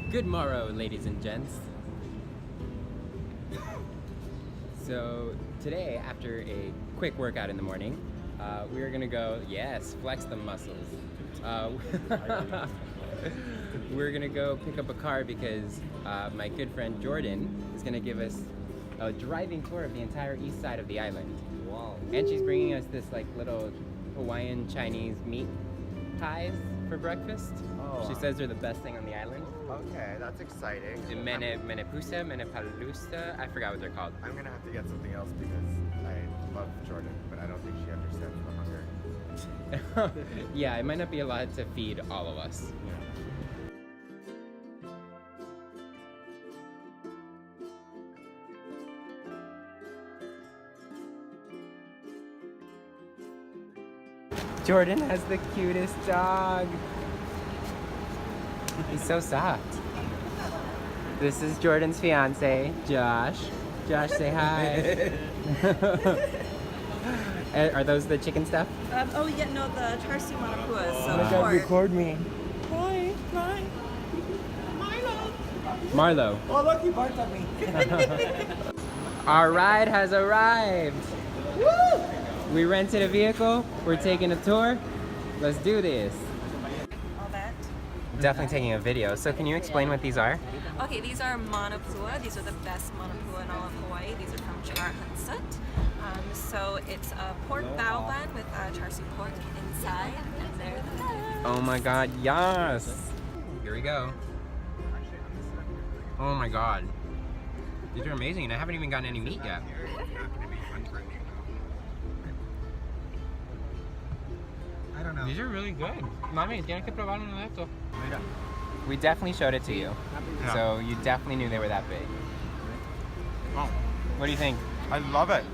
Good morrow, ladies and gents. So today, after a quick workout in the morning, we're gonna go, yes, flex the muscles. We're gonna go pick up a car because my good friend Jordan is gonna give us a driving tour of the entire east side of the island. Wow. And she's bringing us this like little Hawaiian Chinese meat pies for breakfast. Oh. She says they're the best thing on the island. Okay, that's exciting. Menepusa, I forgot what they're called. I'm gonna have to get something else because I love Jordan, but I don't think she understands the hunger. Yeah, it might not be a lot to feed all of us. Jordan has the cutest dog. He's so soft. This is Jordan's fiance, Josh. Josh, say hi. Are those the chicken stuff? Oh yeah, no, the char siu manapuas. Oh my God, record me. Hi. Marlo. Oh look, he barked at me. Our ride has arrived. Woo! We rented a vehicle. We're taking a tour. Let's do this. All that. Definitely taking a video. So can you explain what these are? Okay, these are manapua. These are the best manapua in all of Hawaii. These are from Char Hansut. So it's a pork bao bun with char siu pork inside, and they're the best. Oh my God, yes. Here we go. Oh my God. These are amazing, and I haven't even gotten any meat yet. I don't know. These are really good. Mami, tienes que probar uno de estos. We definitely showed it to you, Yeah. so you definitely knew they were that big. Oh, What do you think? I love it.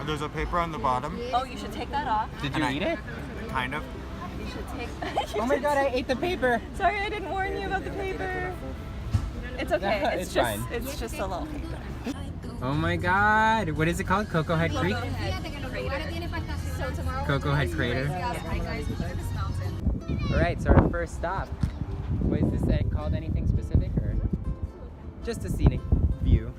There's a paper on the bottom. Oh, you should take that off. Did you eat it? Kind of. You should take. Oh my God, I ate the paper. Sorry, I didn't warn you about the paper. It's okay. It's just, fine. It's just a little paper. Oh my God, what is it called? Cocoa Head Creek? Cocoa Head Crater. All right, so our first stop. Was this called anything specific or just a scenic view?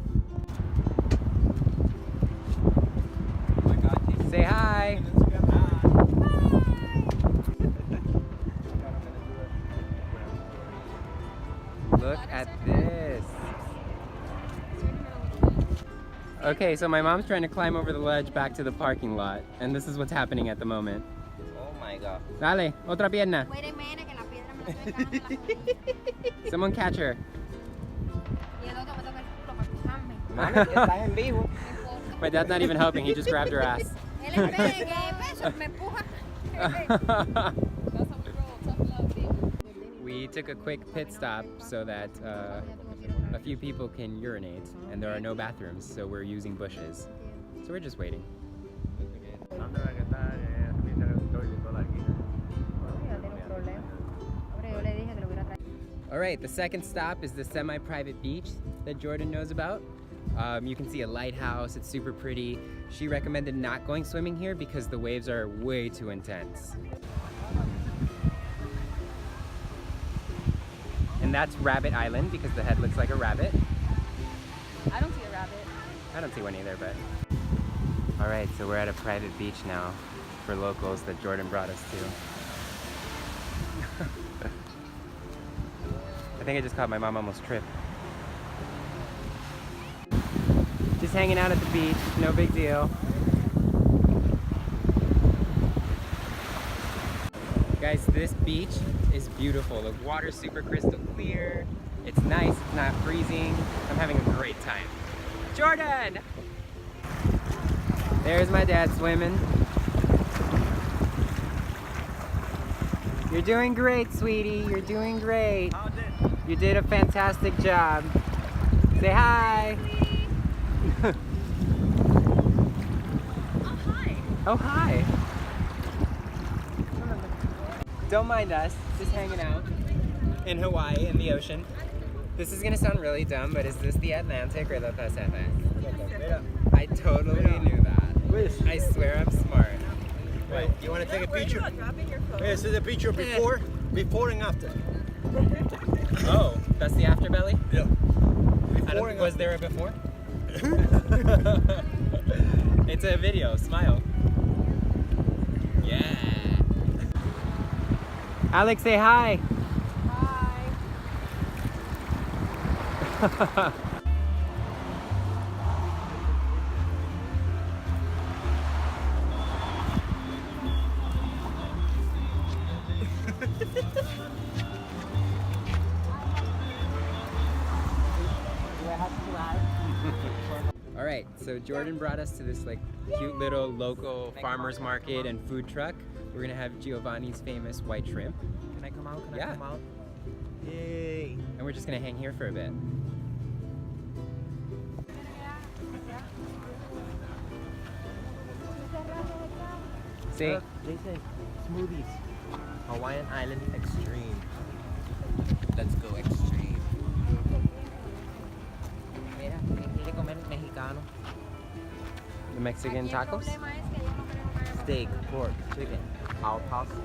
Oh my God, say hi. Look at this. Okay, so my mom's trying to climb over the ledge back to the parking lot, and this is what's happening at the moment. Oh my God. Dale, otra pierna. Someone catch her. My dad's not even helping, he just grabbed her ass. We took a quick pit stop so that a few people can urinate, and there are no bathrooms, so we're using bushes. So we're just waiting. Alright, the second stop is the semi-private beach that Jordan knows about. You can see a lighthouse, it's super pretty. She recommended not going swimming here because the waves are way too intense. And that's Rabbit Island because the head looks like a rabbit. I don't see a rabbit. I don't see one either, but... Alright, so we're at a private beach now for locals that Jordan brought us to. I think I just caught my mom almost trip. Just hanging out at the beach, no big deal. Guys, this beach is beautiful. The water's super crystal clear. It's nice, it's not freezing. I'm having a great time. Jordan! There's my dad swimming. You're doing great, sweetie. You're doing great. You did a fantastic job. Say hi. Oh, hi. Oh, hi. Don't mind us, just hanging out in Hawaii in the ocean. This is gonna sound really dumb, but is this the Atlantic or the Pacific? I totally knew that. I swear I'm smart. Wait, you want to take a picture? Dropping your phone. This is a picture before and after. Oh, that's the afterbelly? Yeah. Was there a before? It's a video. Smile. Yeah. Alex, say hi. Hi. All right, so Jordan brought us to this like cute little local farmers market and food truck. We're gonna have Giovanni's famous white shrimp. Can I come out? Can Yeah. I come out? Yay. And we're just gonna hang here for a bit. See? Jason, smoothies. Hawaiian Island Extreme. Let's go extreme. Mira, quiere comer mexicano. The Mexican tacos? Steak, pork, chicken, alpaca.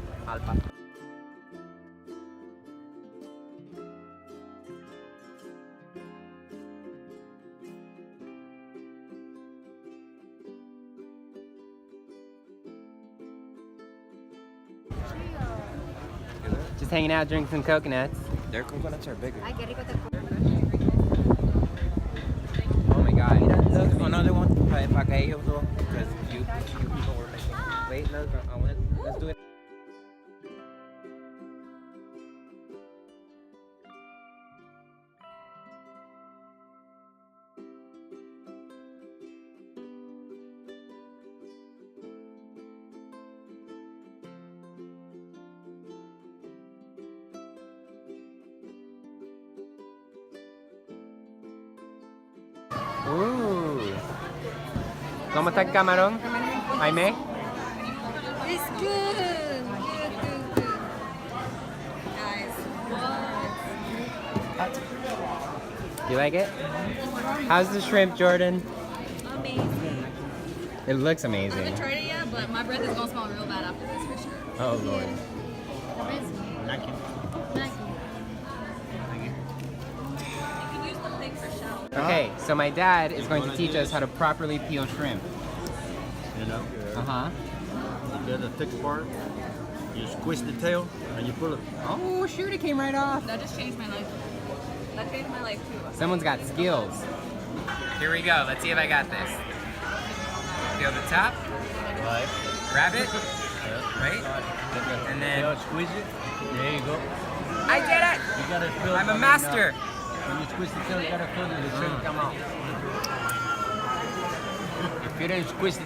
Just hanging out, drinking some coconuts. Their coconuts are bigger. Oh my god. Look, another one. Para ellos dos, because you people were making. Wait, let's do it. ¿Cómo está el camarón? Jaime? It's good. Good. Guys, what? You like it? How's the shrimp, Jordan? Amazing. It looks I amazing. haven't tried it yet, but my breath is gonna smell real bad after this for sure. Oh lord. You can use the pig for shell. Okay, so my dad is going to teach us how to properly peel shrimp. You know, Uh-huh. you get the thick part, you squish the tail, and you pull it. Oh shoot, it came right off. That just changed my life. That changed my life too. Someone's got skills. Here we go. Let's see if I got this. Peel the top, Right. grab it, right? And then Tail, squeeze it. There you go. I did it! You gotta feel. I'm a master. When you squish the tail, you gotta feel the shrimp come out. If you don't squish it,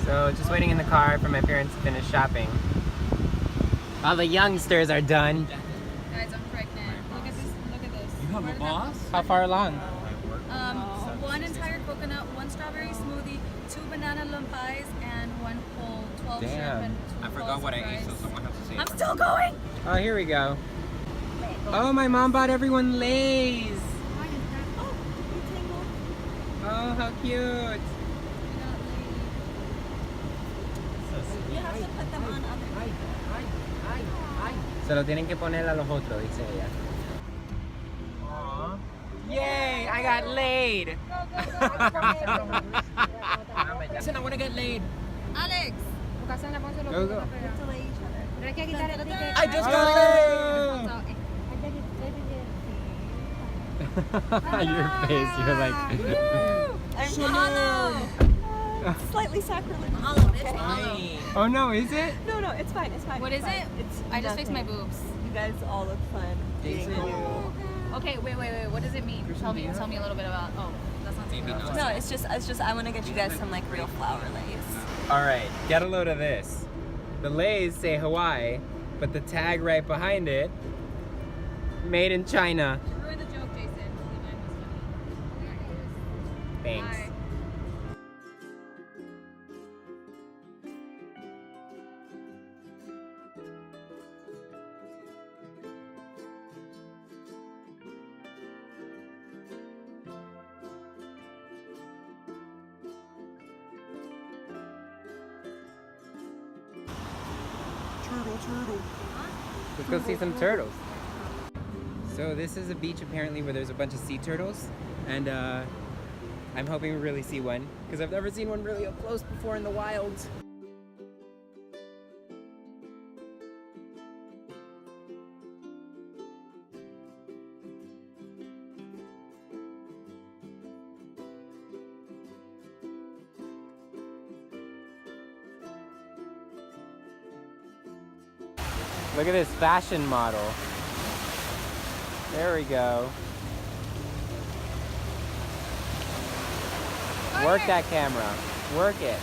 So just waiting in the car for my parents to finish shopping. All the youngsters are done. Guys, I'm pregnant. Look at this. Look at this. you have a Where did boss. How far along? One entire coconut, one strawberry smoothie, 2 banana lumpais, and 1 whole 12 Damn. shrimp and 2 balls of fries. someone has to say. I'm still going. Oh, here we go. Oh, my mom bought everyone Lay's. Oh, how cute. You have to put them on other Se lo tienen que poner a los otros, dice ella. Aww. Yay, I got laid. Listen, I want to get laid. Alex. Go, go. I just got Oh. Your face, you're like. Mahalo. Slightly sacrilegious. Mahalo, bitch. Mahalo. laid. Oh no, is it? No, it's fine. It's fine. What it's is fine. it? It's I just fixed my nothing. boobs. You guys all look fun. Jason. Okay, wait. What does it mean? Tell me a little bit about. Oh, that's not Maybe not. No, it's just I want to get you guys some like real flower lace. All right, get a load of this. The Lay's say Hawaii, but the tag right behind it, made in China. You ruined the joke, Jason. Mine was funny. Thanks. Bye. Let's go see some turtles. So this is a beach apparently where there's a bunch of sea turtles, and I'm hoping we really see one because I've never seen one really up close before in the wild. Look at this fashion model. There we go. Work that camera. Work it.